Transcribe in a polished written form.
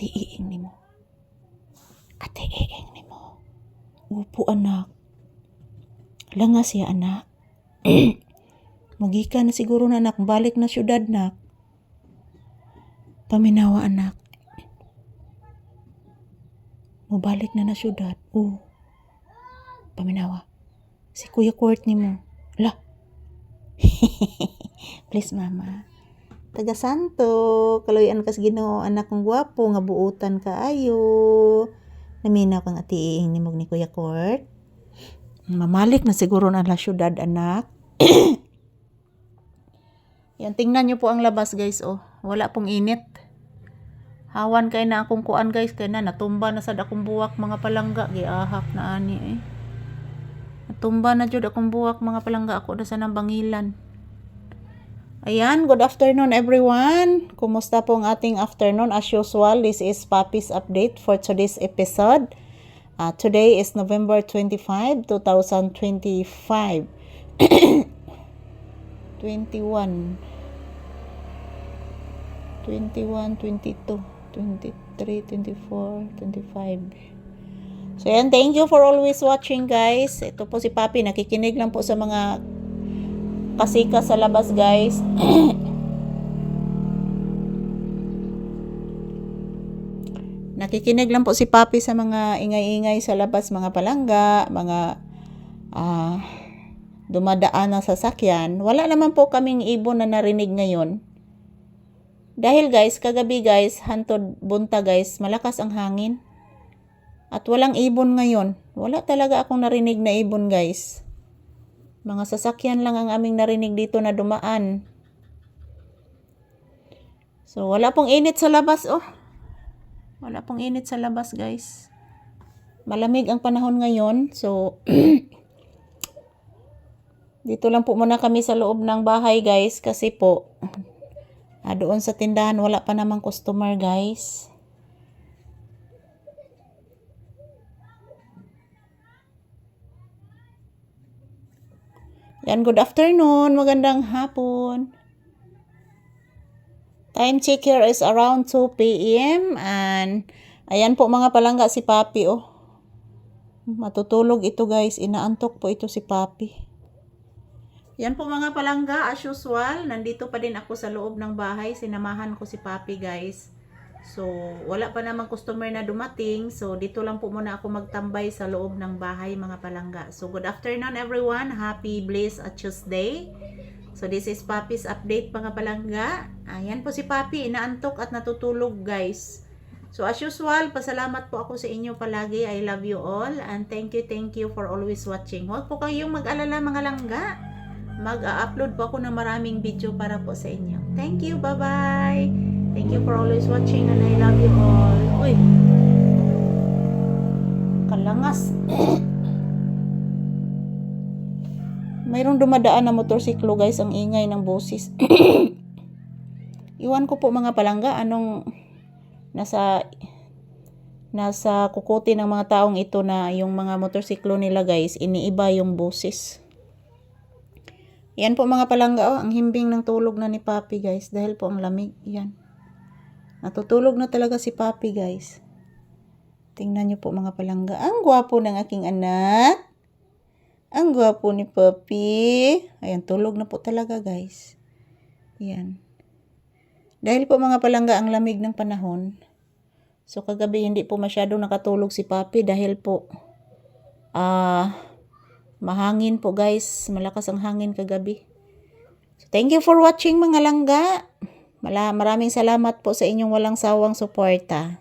Ate iing ni mo. Ate iing ni mo. Upo anak. Langa siya anak. Mugi ka na siguro na anak. Balik na syudad nak. Paminawa anak. Mubalik na syudad. Paminawa. Si Kuya Court ni mo. Lah. Please mama. Taga Santo. Kaloyan kas Ginoo anak kong gwapo. Nga buutan ka ayo. Naminaw kang atiing ni mo ni Kuya Court. Mamalik na siguro na syudad anak. Yan, tingnan nyo po ang labas guys. Wala pong init. Hawan kay na akong kuan guys. Kaya na natumba na sad akong buwak mga palangga. Giahak na ani Natumba na jud akong buwak mga palangga. Ako na sa nambangilan. Ayan, good afternoon everyone. Kumusta po ang ating afternoon? As usual, this is Papi's update for today's episode. Today is November 25, 2025. 21, 22, 23, 24, 25. So yan, thank you for always watching guys. Ito po si Papi, nakikinig lang po sa mga kasika sa labas guys. Nakikinig lang po si Papi sa mga ingay-ingay sa labas, mga palangga, mga dumadaan na sasakyan. Wala naman po kaming ibon na narinig ngayon. Dahil guys, kagabi guys, hantod bunta guys, malakas ang hangin. At walang ibon ngayon. Wala talaga akong narinig na ibon guys. Mga sasakyan lang ang aming narinig dito na dumaan. So wala pong init sa labas Wala pong init sa labas guys. Malamig ang panahon ngayon. So dito lang po muna kami sa loob ng bahay guys. Kasi po doon sa tindahan wala pa namang customer guys. Yan, good afternoon. Magandang hapon. Time check here is around 2 p.m. And ayan po mga palangga si Papi Matutulog ito guys. Inaantok po ito si Papi. Yan po mga palangga, as usual, nandito pa din ako sa loob ng bahay. Sinamahan ko si Papi guys. So wala pa namang customer na dumating. So dito lang po muna ako magtambay sa loob ng bahay mga palangga. So good afternoon everyone. Happy blessed Tuesday. So this is Papi's update mga palangga. Ayan po si Papi, inaantok at natutulog guys. So as usual, pasalamat po ako sa inyo palagi. I love you all and thank you for always watching. Huwag po kayong mag-alala mga langga. Mag-upload po ako ng maraming video para po sa inyo. Thank you, bye-bye. Thank you for always watching and I love you all. Uy! Kalangas. Mayroong dumadaan na motorsiklo guys, ang ingay ng boses. Iwan ko po mga palangga anong nasa kukuti ng mga taong ito na yung mga motorsiklo nila guys, iniiba yung boses. Yan po mga palangga ang himbing ng tulog na ni Papi guys dahil po ang lamig. Yan. Natutulog na talaga si Papi guys. Tingnan niyo po mga palangga. Ang gwapo ng aking anak. Ang gwapo ni Papi. Ayan, tulog na po talaga guys. Yan. Dahil po mga palangga ang lamig ng panahon. So kagabi hindi po masyadong nakatulog si Papi dahil po mahangin po guys. Malakas ang hangin kagabi. So thank you for watching mga langga. Maraming salamat po sa inyong walang sawang suporta.